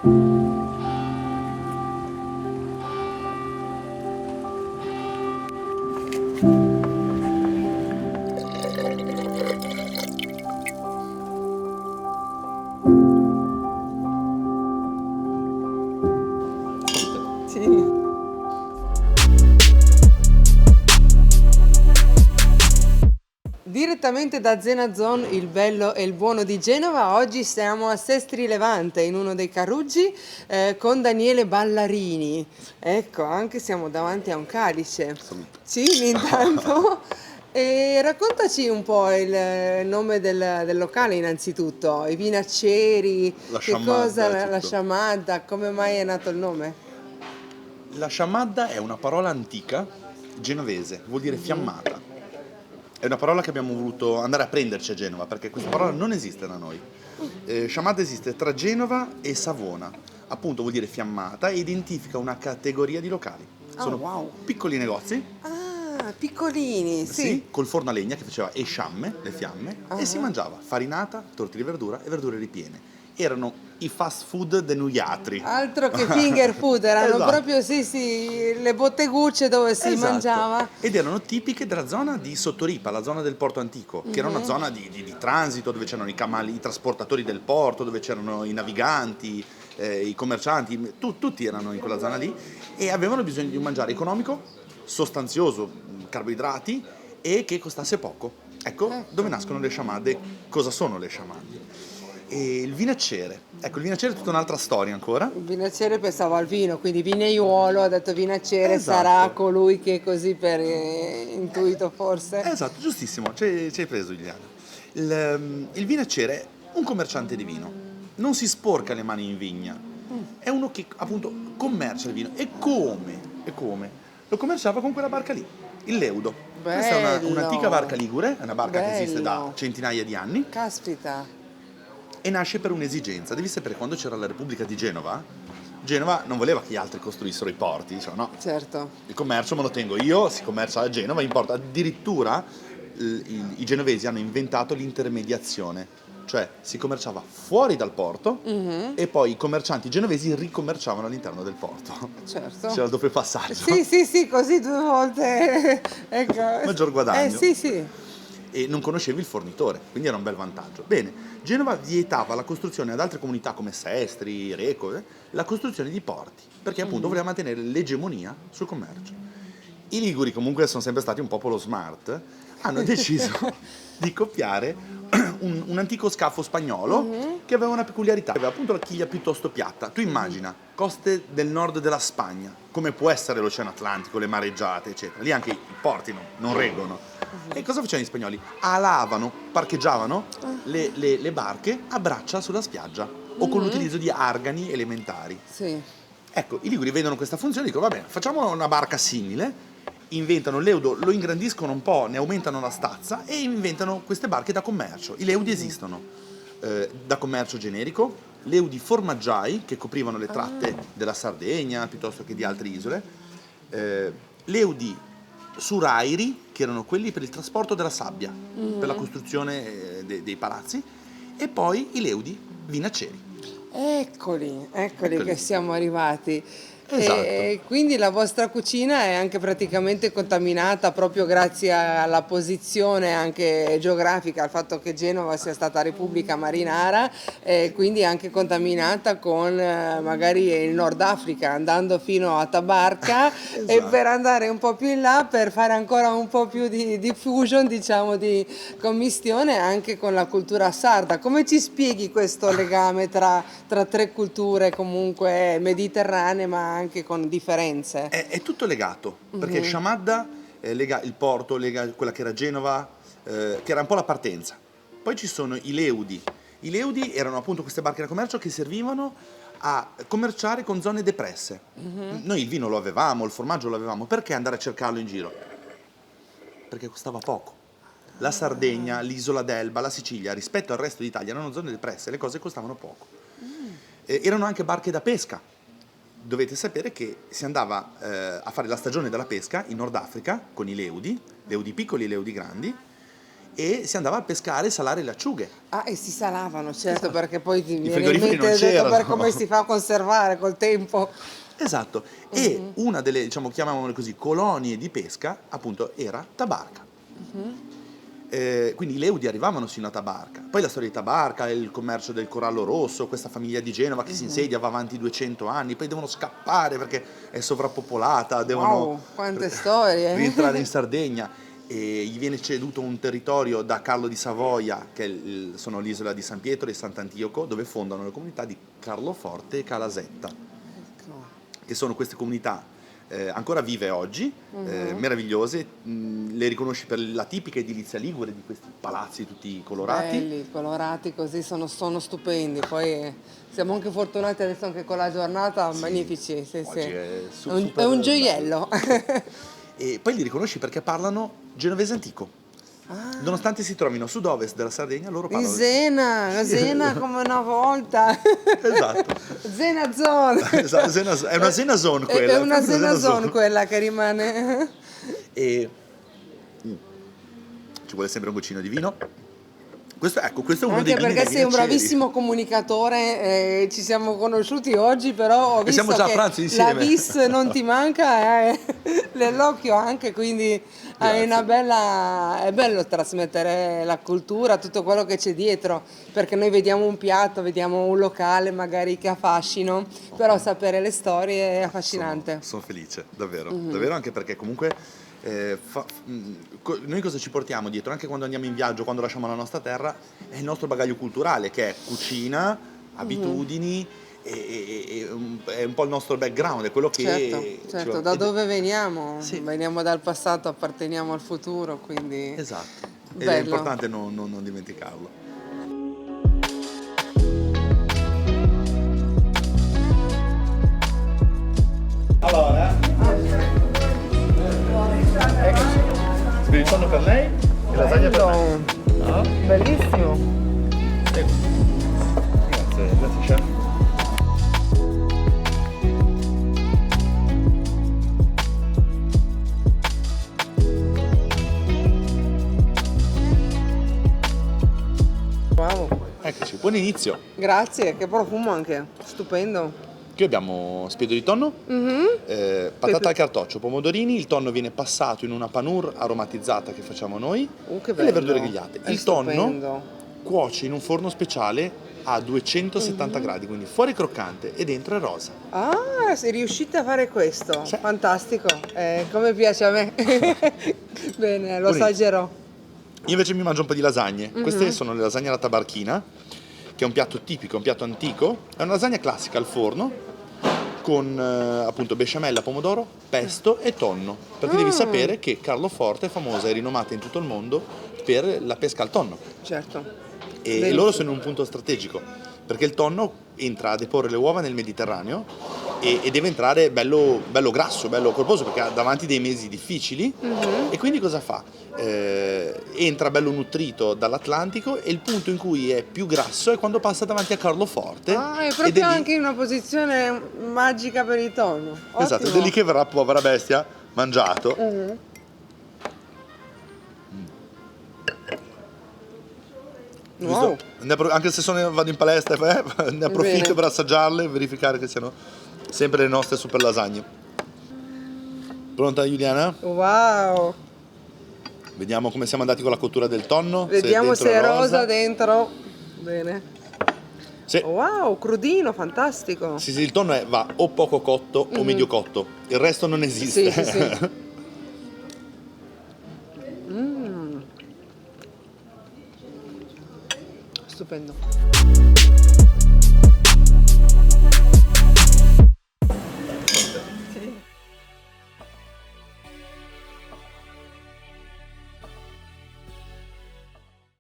Sì. Direttamente da Zena Zone, il bello e il buono di Genova, oggi siamo a Sestri Levante in uno dei caruggi con Daniele Ballarini. Ecco, anche siamo davanti a un calice. Cini intanto. E raccontaci un po' il nome del locale innanzitutto, i vinacceri, La che cosa, sciamadda è la tutto. sciamadda, come mai è nato il nome? La sciamadda è una parola antica genovese, vuol dire fiammata. È una parola che abbiamo voluto andare a prenderci a Genova, perché questa parola non esiste da noi. Sciamadda esiste tra Genova e Savona. Appunto vuol dire fiammata e identifica una categoria di locali. Oh, Sono wow. piccoli negozi, Ah, piccolini, sì. sì, col forno a legna che faceva esciamme, le fiamme, e si mangiava farinata, torte di verdura e verdure ripiene. Erano i fast food denuiatri. Altro che finger food, erano Esatto. proprio sì, sì, le bottegucce dove si Esatto. mangiava. Ed erano tipiche della zona di Sottoripa, la zona del porto antico, che era una zona di transito dove c'erano i camali, i trasportatori del porto, dove c'erano i naviganti, i commercianti, tutti erano in quella zona lì e avevano bisogno di un mangiare economico, sostanzioso, carboidrati e che costasse poco. Ecco dove nascono le sciamadde. Cosa sono le sciamadde? E il vinaccere. Ecco, il vinaccere è tutta un'altra storia ancora. Il vinacciere pensavo al vino, quindi vinaiuolo, ha detto vinacciere, Esatto. sarà colui che così per intuito forse. Esatto, giustissimo, ci hai preso Giuliano. Il vinaccere è un commerciante di vino, non si sporca le mani in vigna, è uno che appunto commercia il vino. E come? E come? Lo commerciava con quella barca lì, il Leudo. Questa è un'antica barca ligure, è una barca che esiste da Bello. centinaia di anni Caspita. e nasce per un'esigenza. Devi sapere, quando c'era la Repubblica di Genova, Genova non voleva che gli altri costruissero i porti, diceva no, Certo. il commercio me lo tengo io, si commercia a Genova, importa. Addirittura i genovesi hanno inventato l'intermediazione, cioè si commerciava fuori dal porto e poi i commercianti genovesi ricommerciavano all'interno del porto. Certo. C'era il doppio passaggio. Sì, sì, sì, così due volte. Ecco. Maggior guadagno. Sì, sì. E non conoscevi il fornitore, quindi era un bel vantaggio. Bene, Genova vietava la costruzione ad altre comunità come Sestri, Reco, la costruzione di porti, perché appunto voleva mantenere l'egemonia sul commercio. I liguri comunque sono sempre stati un popolo smart, hanno deciso di copiare un antico scafo spagnolo che aveva una peculiarità, aveva appunto la chiglia piuttosto piatta. Tu immagina, coste del nord della Spagna, come può essere l'Oceano Atlantico, le mareggiate, eccetera. Lì anche i porti non reggono. E cosa facevano gli spagnoli? Alavano, parcheggiavano le barche a braccia sulla spiaggia o con l'utilizzo di argani elementari. Sì. Ecco, i liguri vedono questa funzione e dicono, va bene, facciamo una barca simile, inventano il leudo, lo ingrandiscono un po', ne aumentano la stazza e inventano queste barche da commercio. I leudi esistono da commercio generico, leudi formaggiai che coprivano le tratte della Sardegna piuttosto che di altre isole, leudi surairi, che erano quelli per il trasporto della sabbia, per la costruzione dei palazzi, e poi i leudi vinacceri. Eccoli che siamo arrivati. Esatto. E quindi la vostra cucina è anche praticamente contaminata proprio grazie alla posizione anche geografica, al fatto che Genova sia stata Repubblica Marinara, e quindi anche contaminata con magari il Nord Africa, andando fino a Tabarca e Esatto. per andare un po' più in là per fare ancora un po' più di fusion, diciamo, di commistione anche con la cultura sarda. Come ci spieghi questo legame tra tre culture comunque mediterranee ma anche con differenze? È tutto legato, perché Sciamadda lega il porto, lega quella che era Genova, che era un po' la partenza. Poi ci sono i leudi. I leudi erano appunto queste barche da commercio che servivano a commerciare con zone depresse. Noi il vino lo avevamo, il formaggio lo avevamo, perché andare a cercarlo in giro? Perché costava poco. La Sardegna, l'isola d'Elba, la Sicilia, rispetto al resto d'Italia, erano zone depresse, le cose costavano poco. Erano anche barche da pesca. Dovete sapere che si andava a fare la stagione della pesca in Nord Africa con i leudi piccoli e leudi grandi, e si andava a pescare e salare le acciughe. Ah, e si salavano, certo, perché poi ti viene in frigoriferi mente non detto, c'erano. per come si fa a conservare col tempo. Esatto, e una delle, diciamo, chiamiamole così, colonie di pesca, appunto, era Tabarca. Quindi i Leudi arrivavano sino a Tabarca. Poi la storia di Tabarca, il commercio del corallo rosso, questa famiglia di Genova che si insedia, va avanti 200 anni, poi devono scappare perché è sovrappopolata, devono Wow, quante storie! rientrare in Sardegna. E gli viene ceduto un territorio da Carlo di Savoia, che sono l'isola di San Pietro e Sant'Antioco, dove fondano le comunità di Carloforte e Calasetta, che sono queste comunità ancora vive oggi, meravigliose, le riconosci per la tipica edilizia ligure di questi palazzi tutti colorati. Belli, colorati così, sono stupendi. Poi siamo anche fortunati adesso anche con la giornata, magnifici. Sì, Oggi sì. è È un gioiello. E poi li riconosci perché parlano genovese antico. Nonostante si trovino a sud-ovest della Sardegna, loro Di parlano Zena come una volta. Esatto. Zena Zone. È una Zena Zone quella. È una proprio Zena Zone quella che rimane. E ci vuole sempre un goccino di vino. Questo è uno Anche dei vini perché dei sei un Vinaceri. bravissimo comunicatore, ci siamo conosciuti oggi, però ho E visto siamo già a che pranzo insieme. la vis non ti manca, nell'occhio anche, quindi hai una bella, è bello trasmettere la cultura, tutto quello che c'è dietro, perché noi vediamo un piatto, vediamo un locale magari che affascino, però sapere le storie è affascinante. Sono felice, davvero, davvero, anche perché comunque noi cosa ci portiamo dietro, anche quando andiamo in viaggio, quando lasciamo la nostra terra, è il nostro bagaglio culturale, che è cucina, abitudini, e è un po' il nostro background, è quello che... Certo, da dove veniamo? Sì. Veniamo dal passato, apparteniamo al futuro, quindi... Esatto, ed è Bello. importante non dimenticarlo. Allora, spiritonno per lei e lasagna per me. No? Bellissimo. Grazie chef. Wow. Eccoci, buon inizio. Grazie, che profumo anche, stupendo. Qui abbiamo spiedo di tonno, patata al cartoccio, pomodorini, il tonno viene passato in una panure aromatizzata che facciamo noi Che e bello. le verdure grigliate. È Il tonno stupendo. cuoce in un forno speciale a 270 gradi, quindi fuori croccante e dentro è rosa. Ah, sei riuscita a fare questo? Sì. Fantastico, come piace a me. Bene, lo Buonissimo. assaggerò. Io invece mi mangio un po' di lasagne. Queste sono le lasagne alla tabarchina, che è un piatto tipico, un piatto antico. È una lasagna classica al forno con appunto besciamella, pomodoro, pesto e tonno. Perché devi sapere che Carloforte è famosa e rinomata in tutto il mondo per la pesca al tonno. Certo. E Benissimo. loro sono in un punto strategico, perché il tonno entra a deporre le uova nel Mediterraneo e deve entrare bello grasso, bello corposo, perché ha davanti dei mesi difficili. E quindi cosa fa? Entra bello nutrito dall'Atlantico e il punto in cui è più grasso è quando passa davanti a Carloforte. Ah, è ed proprio lì- anche in una posizione magica per il tonno. Esatto, ed Ottimo. è lì che verrà, povera bestia, mangiato. Wow. Anche se vado in palestra, ne approfitto Bene. per assaggiarle e verificare che siano sempre le nostre super lasagne. Pronta Giuliana? Wow. Vediamo come siamo andati con la cottura del tonno. Vediamo se dentro è rosa dentro. Bene. Sì. Wow, crudino, fantastico. Sì, il tonno va o poco cotto o medio cotto. Il resto non esiste. Sì, sì, sì. Stupendo.